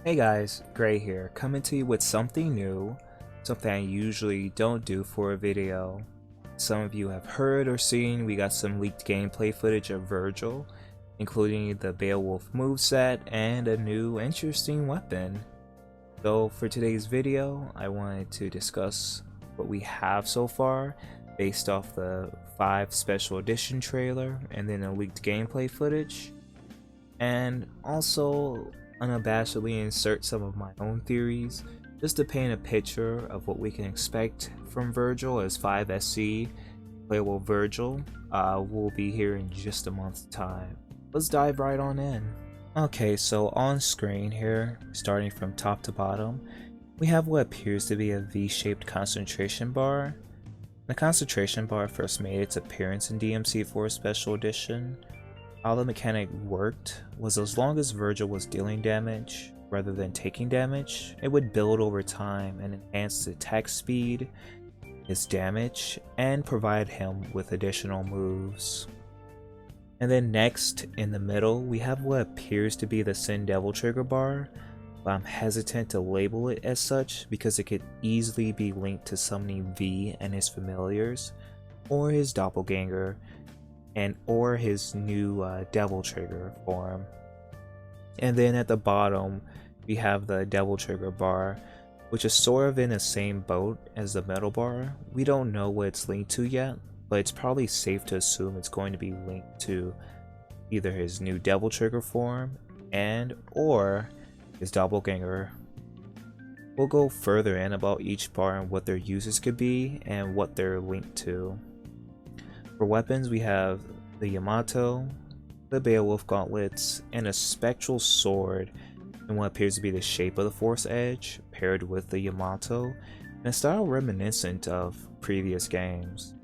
Hey guys, Gray here, coming to you with something new, something I usually don't do for a video. Some of you have heard or seen we got some leaked gameplay footage of Vergil, including the Beowulf moveset and a new interesting weapon. So for today's video, I wanted to discuss what we have so far based off the 5 special edition trailer and then the leaked gameplay footage, and also unabashedly insert some of my own theories just to paint a picture of what we can expect from Vergil as 5SC playable Vergil will be here in just a month's time. Let's dive right on in. Okay, so on screen here, starting from top to bottom, we have what appears to be a V-shaped concentration bar. The concentration bar first made its appearance in DMC4 Special Edition. How the mechanic worked was as long as Vergil was dealing damage rather than taking damage, it would build over time and enhance his attack speed, his damage, and provide him with additional moves. And then next, in the middle, we have what appears to be the Sin Devil trigger bar, but I'm hesitant to label it as such because it could easily be linked to summoning V and his familiars, or his doppelganger, or his new Devil Trigger form. And then at the bottom we have the Devil Trigger bar, which is sort of in the same boat as the metal bar. We don't know what it's linked to yet, but it's probably safe to assume it's going to be linked to either his new Devil Trigger form or his doppelganger. We'll go further in about each bar and what their uses could be and what they're linked to. For weapons, we have the Yamato, the Beowulf gauntlets, and a spectral sword in what appears to be the shape of the Force Edge, paired with the Yamato, in a style reminiscent of previous games.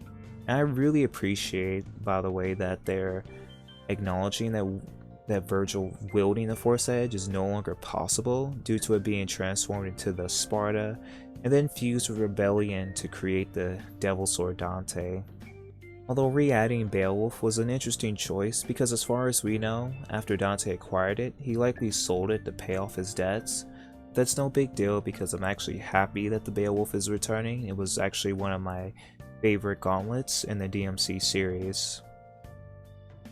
And I really appreciate, by the way, that they're acknowledging that Vergil wielding the Force Edge is no longer possible due to it being transformed into the Sparta and then fused with Rebellion to create the Devil Sword Dante. Although re-adding Beowulf was an interesting choice because as far as we know, after Dante acquired it, he likely sold it to pay off his debts. That's no big deal because I'm actually happy that the Beowulf is returning. It was actually one of my favorite gauntlets in the DMC series.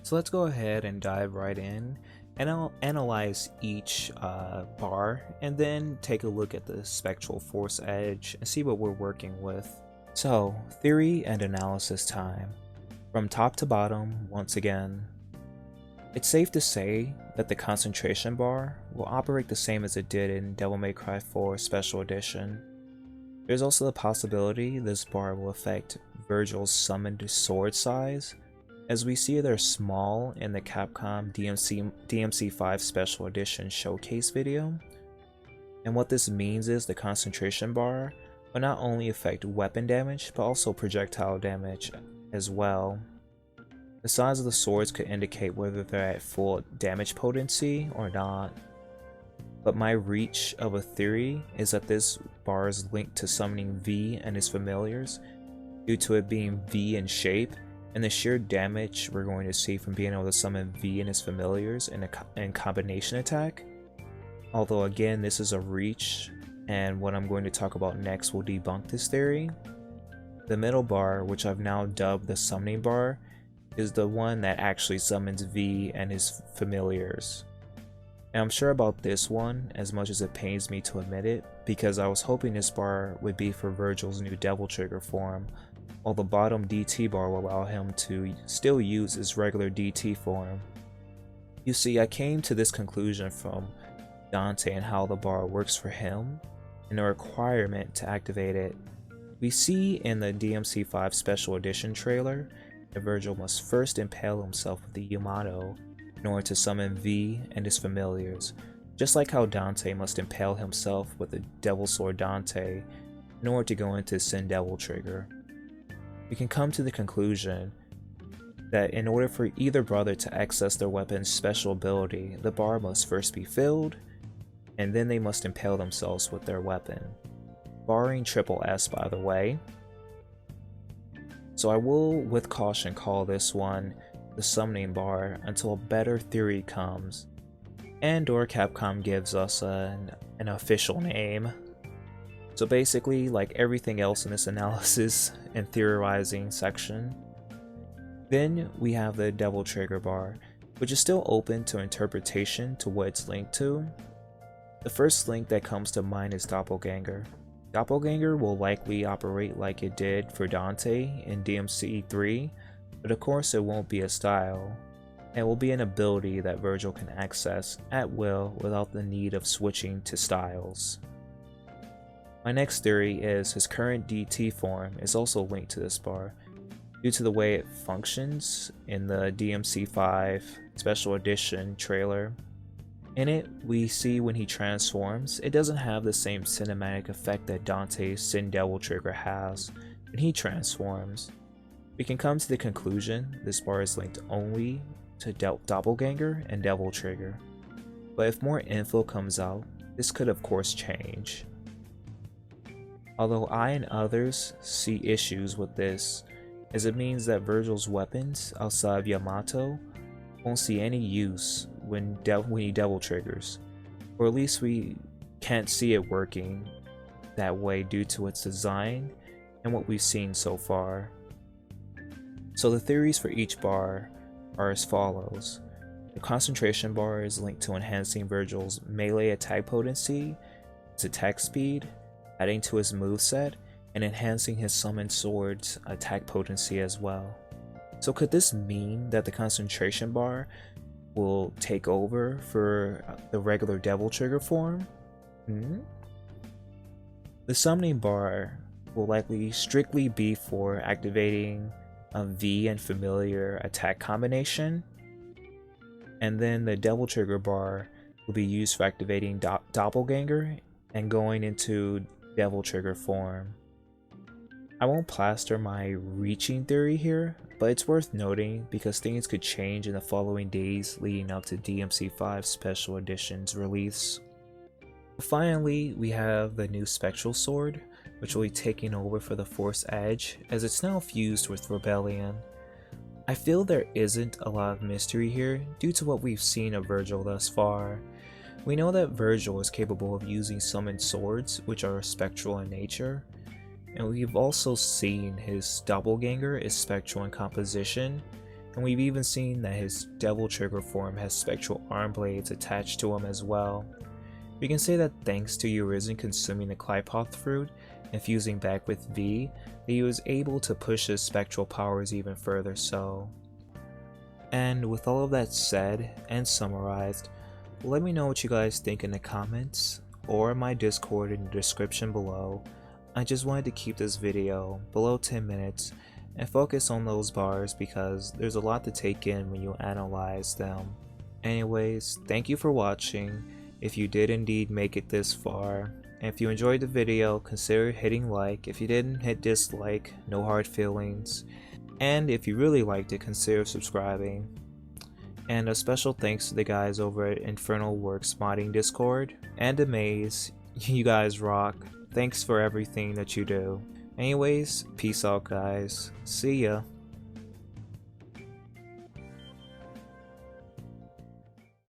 So let's go ahead and dive right in, and I'll analyze each bar and then take a look at the Spectral Force Edge and see what we're working with. So, theory and analysis time. From top to bottom, once again, it's safe to say that the concentration bar will operate the same as it did in Devil May Cry 4 Special Edition. There's also the possibility this bar will affect Vergil's summoned sword size, as we see they're small in the Capcom DMC5 Special Edition showcase video. And what this means is the concentration bar will not only affect weapon damage, but also projectile damage as well. The size of the swords could indicate whether they're at full damage potency or not. But my reach of a theory is that this bar is linked to summoning V and his familiars, due to it being V in shape, and the sheer damage we're going to see from being able to summon V and his familiars in combination attack. Although again, this is a reach, and what I'm going to talk about next will debunk this theory. The middle bar, which I've now dubbed the summoning bar, is the one that actually summons V and his familiars. And I'm sure about this one, as much as it pains me to admit it, because I was hoping this bar would be for Vergil's new Devil Trigger form, while the bottom DT bar will allow him to still use his regular DT form. You see, I came to this conclusion from Dante and how the bar works for him, and the requirement to activate it. We see in the DMC5 Special Edition trailer that Vergil must first impale himself with the Yamato in order to summon V and his familiars, just like how Dante must impale himself with the Devil Sword Dante in order to go into Sin Devil Trigger. We can come to the conclusion that in order for either brother to access their weapon's special ability, the bar must first be filled, and then they must impale themselves with their weapon. Barring triple S, by the way. So I will, with caution, call this one the summoning bar until a better theory comes. and or Capcom gives us an official name. So basically, like everything else in this analysis and theorizing section, then we have the Devil Trigger bar, which is still open to interpretation to what it's linked to. The first link that comes to mind is Doppelganger. Doppelganger will likely operate like it did for Dante in DMC 3, but of course it won't be a style. It will be an ability that Vergil can access at will without the need of switching to styles. My next theory is his current DT form is also linked to this bar, due to the way it functions in the DMC5 Special Edition trailer. In it, we see when he transforms, it doesn't have the same cinematic effect that Dante's Sin Devil Trigger has when he transforms. We can come to the conclusion this bar is linked only to Doppelganger and Devil Trigger, but if more info comes out, this could of course change. Although I and others see issues with this, as it means that Vergil's weapons outside of Yamato won't see any use when he Devil Triggers, or at least we can't see it working that way due to its design and what we've seen so far. So the theories for each bar are as follows. The concentration bar is linked to enhancing Vergil's melee attack potency, his attack speed, adding to his moveset, and enhancing his summoned sword's attack potency as well. So could this mean that the concentration bar will take over for the regular Devil Trigger form? The summoning bar will likely strictly be for activating a V and familiar attack combination, and then the Devil Trigger bar will be used for activating Doppelganger and going into Devil Trigger form. I won't plaster my reaching theory here, but it's worth noting because things could change in the following days leading up to DMC5 Special Edition's release. Finally, we have the new Spectral sword, which will be taking over for the Force Edge as it's now fused with Rebellion. I feel there isn't a lot of mystery here due to what we've seen of Vergil thus far. We know that Vergil is capable of using summoned swords, which are spectral in nature, and we've also seen his Doppelganger is spectral in composition, and we've even seen that his Devil Trigger form has spectral arm blades attached to him as well. We can say that thanks to Urizen consuming the Clypoth fruit and fusing back with V, that he was able to push his spectral powers even further so. And with all of that said and summarized, let me know what you guys think in the comments or my Discord in the description below. I just wanted to keep this video below 10 minutes and focus on those bars because there's a lot to take in when you analyze them. Anyways, thank you for watching if you did indeed make it this far. And if you enjoyed the video, consider hitting like. If you didn't, hit dislike, no hard feelings. And if you really liked it, consider subscribing. And a special thanks to the guys over at Infernal Works Modding Discord and Amaze. You guys rock. Thanks for everything that you do. Anyways, peace out guys. See ya.